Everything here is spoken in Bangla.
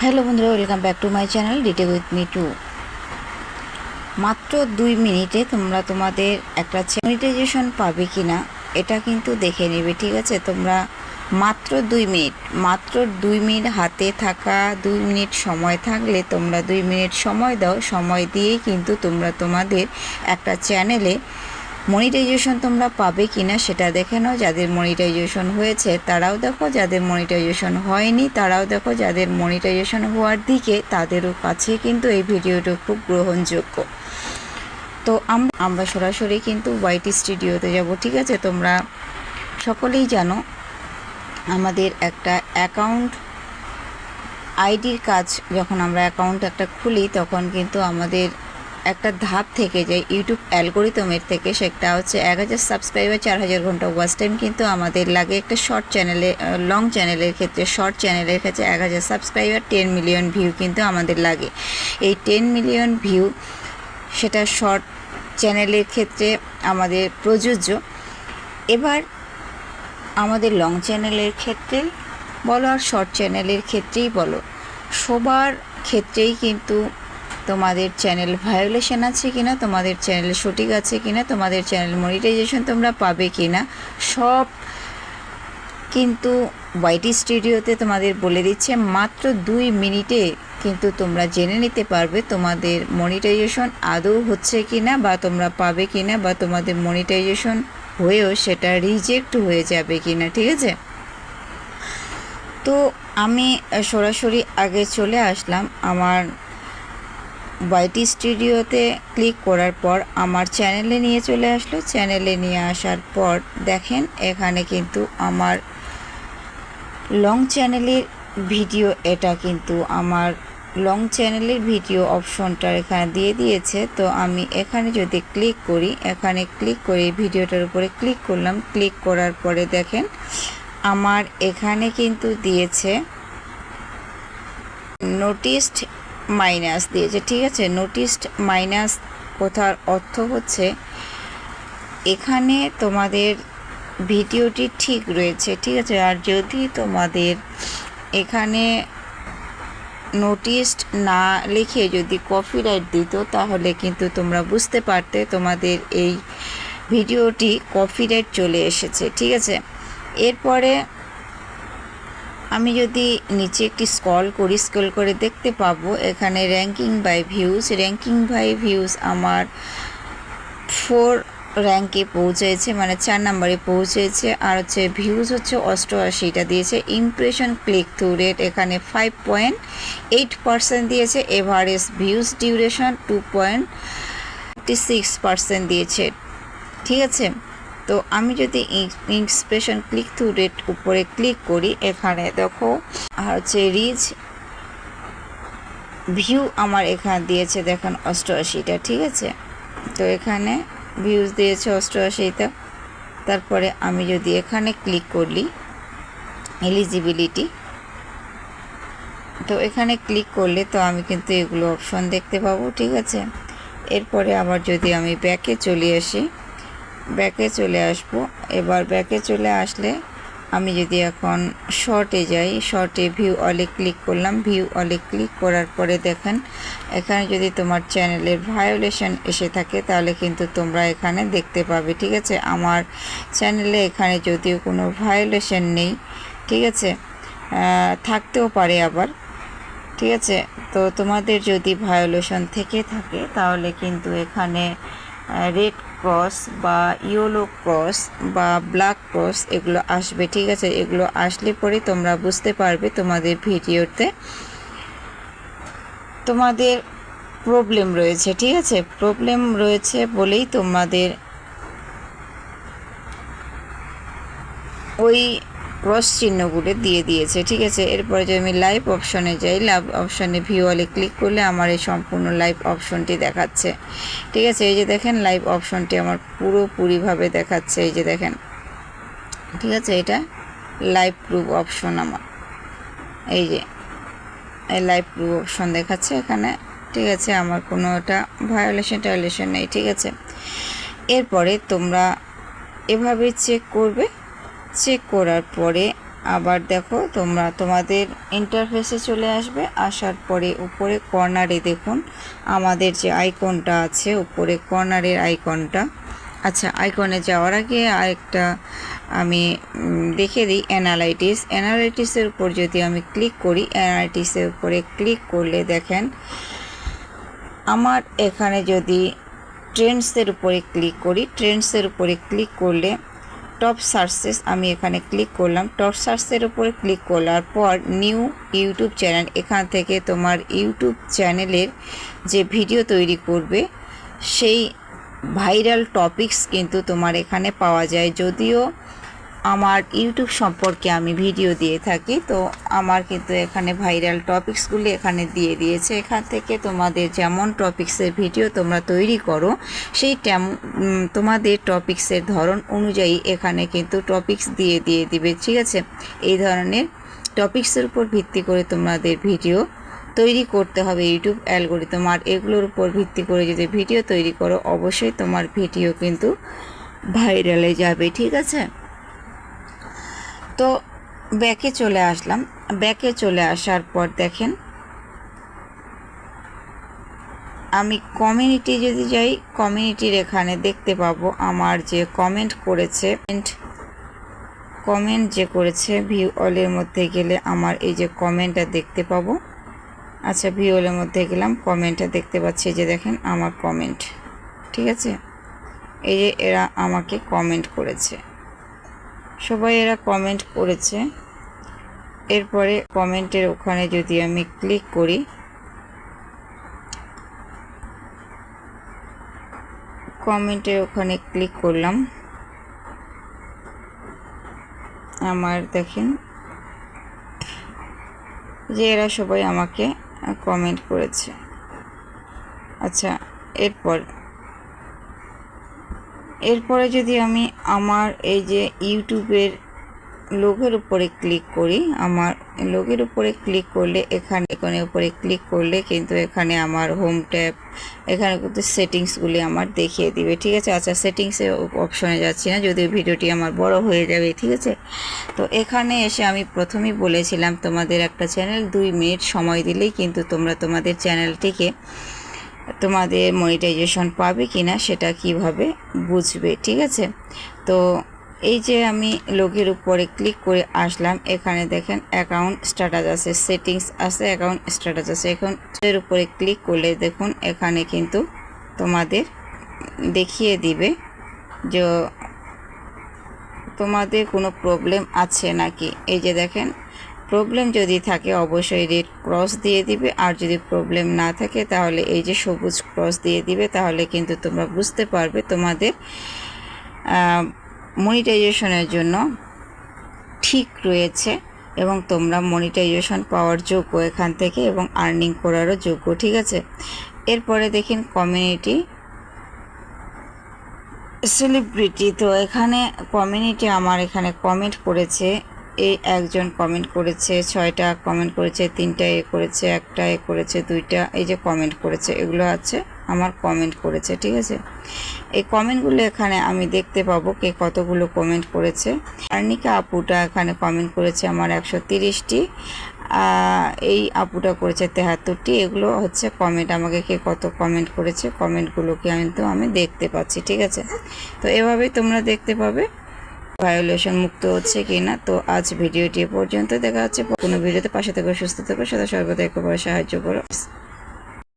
হ্যালো বন্ধুরা, welcome back to my channel ডিটে উইথ মি টু। মাত্র 2 মিনিটে তোমরা তোমাদের একটা মনিটাইজেশন পাবে কি না এটা কিন্তু দেখে নেবে, ঠিক আছে? তোমরা মাত্র 2 মিনিট হাতে থাকা 2 মিনিট সময় থাকলে তোমরা 2 মিনিট সময় দাও। সময় দিয়েই কিন্তু তোমরা তোমাদের একটা চ্যানেলে মনিটাইজেশন তোমরা পাবে কি না সেটা দেখে নাও। যাদের মনিটাইজেশন হয়েছে তারাও দেখো, যাদের মনিটাইজেশন হয়নি তারাও দেখো, যাদের মনিটাইজেশন হওয়ার দিকে তাদেরও কাছে কিন্তু এই ভিডিওটা খুব গ্রহণযোগ্য। তো আমরা সরাসরি কিন্তু ওয়াইটি স্টুডিওতে যাব, ঠিক আছে? তোমরা সকলেই জানো আমাদের একটা অ্যাকাউন্ট আইডির কাজ যখন আমরা অ্যাকাউন্ট একটা খুলি তখন কিন্তু আমাদের একটা ধাপ থেকে যায় ইউটিউব অ্যালগোরিদমের থেকে, সেটা হচ্ছে 1000 সাবস্ক্রাইবার 4000 ঘন্টা ওয়াচ টাইম কিন্তু আমাদের লাগে। একটা শর্ট চ্যানেলে, লং চ্যানেলের ক্ষেত্রে, শর্ট চ্যানেলের ক্ষেত্রে 1000 সাবস্ক্রাইবার 10 মিলিয়ন ভিউ কিন্তু আমাদের লাগে। এই 10 মিলিয়ন ভিউ সেটা শর্ট চ্যানেলের ক্ষেত্রে আমাদের প্রযোজ্য। এবার আমাদের লং চ্যানেলের ক্ষেত্রে বলো আর শর্ট চ্যানেলের ক্ষেত্রেই বলো, সবার ক্ষেত্রেই কিন্তু তোমাদের চ্যানেল ভায়োলেশন আছে কিনা, তোমাদের চ্যানেল সঠিক আছে কিনা, তোমাদের চ্যানেল মনিটাইজেশন তোমরা পাবে কিনা, সব কিন্তু ওয়াইটি স্টুডিওতে তোমাদের বলে দিচ্ছে। মাত্র 2 মিনিটে কিন্তু তোমরা জেনে নিতে পারবে তোমাদের মনিটাইজেশন আদৌ হচ্ছে কিনা, বা তোমরা পাবে কিনা, বা তোমাদের মনিটাইজেশন হয়েও সেটা রিজেক্ট হয়ে যাবে কিনা, ঠিক আছে? তো আমি সরাসরি আগে চলে আসলাম আমার ওয়াইটি স্টুডিওতে। ক্লিক করার পর আমার চ্যানেলে নিয়ে চলে আসলো। চ্যানেলে নিয়ে আসার পর দেখেন এখানে কিন্তু আমার লং চ্যানেলের ভিডিও, এটা কিন্তু আমার লং চ্যানেলের ভিডিও অপশনটা এখানে দিয়ে দিয়েছে। তো আমি এখানে যদি ক্লিক করি, এখানে ক্লিক করে ভিডিওটার উপরে ক্লিক করলাম। ক্লিক করার পরে দেখেন আমার এখানে কিন্তু দিয়েছে নোটিসড মাইনাস দিয়েছে, ঠিক আছে? নোটিসড মাইনাস কথার অর্থ হচ্ছে এখানে তোমাদের ভিডিওটি ঠিক রয়েছে, ঠিক আছে? আর যদি তোমাদের এখানে নোটিসড না লিখে যদি কপিরাইট দিত তাহলে কিন্তু তোমরা বুঝতে পারতে তোমাদের এই ভিডিওটি কপিরাইট চলে এসেছে, ঠিক আছে? এরপরে আমি যদি নিচে একটি স্ক্রল করে দেখতে পাবো এখানে র্যাঙ্কিং বাই ভিউজ আমার 4 র্যাঙ্কে পৌঁছেছে, মানে 4 নম্বরে পৌঁছেছে। আর হচ্ছে ভিউজ হচ্ছে 88টা দিয়েছে। ইমপ্রেশন ক্লিক থ্রু রেট এখানে 5.8% দিয়েছে। এভারেজ ভিউজ ডিউরেশন 2.56% দিয়েছে, ঠিক আছে? তো আমি যদি ইমপ্রেশন ক্লিক থ্রু রেট উপরে ক্লিক করি, এখানে দেখো আর হচ্ছে রিচ ভিউ আমার এখানে দিয়েছে দেখেন 88টা, ঠিক আছে? তো এখানে ভিউজ দিয়েছে 88টা। তারপরে আমি যদি এখানে ক্লিক করি এলিজিবিলিটি, তো এখানে ক্লিক করলে তো আমি কিন্তু এগুলো অপশন দেখতে পাবো, ঠিক আছে? এরপরে আবার যদি আমি ব্যাকে চলে আসি, ব্যাকে চলে আসবো। এবার ব্যাকে চলে আসলে আমি যদি এখন শর্টে যাই, শর্টে ভিউ অলে ক্লিক করলাম। ভিউ অলে ক্লিক করার পরে দেখেন এখানে যদি তোমার চ্যানেলের ভায়োলেশন এসে থাকে তাহলে কিন্তু তোমরা এখানে দেখতে পাবে, ঠিক আছে? আমার চ্যানেলে এখানে যদিও কোনো ভায়োলেশন নেই, ঠিক আছে? থাকতেও পারে আবার, ঠিক আছে? তো তোমাদের যদি ভায়োলেশন থেকে থাকে তাহলে কিন্তু এখানে রেড ক্রস বা ইয়েলো ক্রস বা ব্ল্যাক ক্রস এগুলো আসবে, ঠিক আছে? এগুলো আসলে পরে তোমরা বুঝতে পারবে তোমাদের ভিডিওতে তোমাদের প্রবলেম রয়েছে, ঠিক আছে? প্রবলেম রয়েছে বলেই তোমাদের ওই ক্রস চিহ্নগুলো দিয়ে দিয়েছে, ঠিক আছে? এরপরে যদি আমি লাইভ অপশনে যাই, লাইভ অপশনে ভিউ অলে ক্লিক করলে আমার এই সম্পূর্ণ লাইভ অপশনটি দেখাচ্ছে, ঠিক আছে? এই যে দেখেন লাইভ অপশনটি আমার পুরোপুরিভাবে দেখাচ্ছে, এই যে দেখেন, ঠিক আছে? এটা লাইভ প্রুফ অপশন আমার, এই যে এই লাইভ প্রুফ অপশন দেখাচ্ছে এখানে, ঠিক আছে? আমার কোনো ওটা ভায়োলেশন নেই, ঠিক আছে? এরপরে তোমরা এভাবে চেক করবে। চেক করার পরে আবার দেখো তোমরা তোমাদের ইন্টারফেসে চলে আসবে। আসার পরে উপরে কর্নারে দেখুন আমাদের যে আইকনটা আছে, উপরে কর্নারের আইকনটা। আচ্ছা, আইকনে যাওয়ার আগে আরেকটা আমি দেখে দিই, অ্যানালাইটিসের উপর যদি আমি ক্লিক করি, অ্যানালাইটিসের উপরে ক্লিক করলে দেখেন আমার এখানে যদি ট্রেন্ডসের উপরে ক্লিক করি, ট্রেন্ডসের উপরে ক্লিক করলে টপ সার্চেস আমি এখানে ক্লিক করলাম। টপ সার্চের উপরে ক্লিক করার পর নিউ ইউটিউব চ্যানেল, এখান থেকে তোমার ইউটিউব চ্যানেলের যে ভিডিও তৈরি করবে সেই ভাইরাল টপিকস কিন্তু তোমার এখানে পাওয়া যায়। যদিও আমার ইউটিউব সম্পর্কে আমি ভিডিও দিয়ে থাকি, তো আমার কিন্তু এখানে ভাইরাল টপিকসগুলি এখানে দিয়ে দিয়েছে। এখান থেকে তোমাদের যেমন টপিক্সের ভিডিও তোমরা তৈরি করো সেই তোমাদের টপিক্সের ধরন অনুযায়ী এখানে কিন্তু টপিক্স দিয়ে দিবে, ঠিক আছে। এই ধরনের টপিক্সের উপর ভিত্তি করে তোমাদের ভিডিও তৈরি করতে হবে ইউটিউব অ্যালগরিদম। আর এগুলোর উপর ভিত্তি করে যদি ভিডিও তৈরি করো অবশ্যই তোমার ভিডিও কিন্তু ভাইরালে যাবে, ঠিক আছে। তো ব্যাকে চলে আসলাম। ব্যাকে চলে আসার পর দেখেন আমি কমিউনিটি যদি যাই, কমিউনিটির এখানে দেখতে পাবো আমার যে কমেন্ট যে করেছে ভিউ অলের মধ্যে গেলে আমার এই যে কমেন্টটা দেখতে পাবো। আচ্ছা, ভিউ অলের মধ্যে গেলাম, কমেন্টটা দেখতে পাচ্ছি, যে দেখেন আমার কমেন্ট, ঠিক আছে। এই যে এরা আমাকে কমেন্ট করেছে, সবাই এরা কমেন্ট করেছে। এরপরে কমেন্টের ওখানে যদি আমি ক্লিক করি, কমেন্টের ওখানে ক্লিক করলাম, আমার দেখেন যে এরা সবাই আমাকে কমেন্ট করেছে। আচ্ছা, এরপরে যদি আমি আমার এই যে ইউটিউবের লোগোর উপরে ক্লিক করি, আমার লোগোর উপরে ক্লিক করলে এখানে উপরে ক্লিক করলে কিন্তু এখানে আমার হোম ট্যাব, এখানে কিন্তু সেটিংসগুলি আমার দেখিয়ে দিবে, ঠিক আছে। আচ্ছা, সেটিংসের অপশনে যাচ্ছি না, যদিও ভিডিওটি আমার বড় হয়ে যাবে, ঠিক আছে। তো এখানে এসে আমি প্রথমেই বলেছিলাম তোমাদের একটা চ্যানেল 2 মিনিট সময় দিলেই কিন্তু তোমরা তোমাদের চ্যানেলটিকে তোমাদের মনিটাইজেশন পাবে কিনা সেটা কিভাবে বুঝবে, ঠিক আছে। তো এই যে আমি লোগোর উপরে ক্লিক করে আসলাম, এখানে দেখেন অ্যাকাউন্ট স্ট্যাটাস আছে, সেটিংস আছে, অ্যাকাউন্ট স্ট্যাটাস আছে। এখন এর উপরে ক্লিক করলে দেখুন এখানে কিন্তু তোমাদের দেখিয়ে দিবে যে তোমাদের কোনো প্রবলেম আছে নাকি। এই যে দেখেন প্রবলেম যদি থাকে অবশ্যই রেড ক্রস দিয়ে দিবে, আর যদি প্রবলেম না থাকে তাহলে এই যে সবুজ ক্রস দিয়ে দিবে। তাহলে কিন্তু তোমরা বুঝতে পারবে তোমাদের মনিটাইজেশনের জন্য ঠিক রয়েছে এবং তোমরা মনিটাইজেশন পাওয়ার যোগ্য এখান থেকে, এবং আর্নিং করারও যোগ্য, ঠিক আছে। এরপরে দেখেন কমিউনিটি সেলিব্রিটি। তো এখানে কমিউনিটি আমার এখানে কমেন্ট করেছে, এই একজন কমেন্ট করেছে, 6টা কমেন্ট করেছে, 3টা করেছে, 1টা করেছে, 2টা এই যে কমেন্ট করেছে, এগুলো আছে আমার কমেন্ট করেছে, ঠিক আছে। এই কমেন্টগুলো এখানে আমি দেখতে পাবো কে কতগুলো কমেন্ট করেছে। আর্নিকা আপুটা এখানে কমেন্ট করেছে আমার 130টি, এই আপুটা করেছে 73টি। এগুলো হচ্ছে কমেন্ট, আমাকে কে কত কমেন্ট করেছে কমেন্টগুলোকে কিন্তু আমি দেখতে পাচ্ছি, ঠিক আছে। তো এভাবেই তোমরা দেখতে পাবে ভায়োলেশন মুক্ত হচ্ছে কিনা। তো আজ ভিডিওটি পর্যন্ত, দেখা হচ্ছে কোনো ভিডিওতে। পাশে থেকো, সুস্থ থেকো, সদা সর্বদা একবার সাহায্য করো।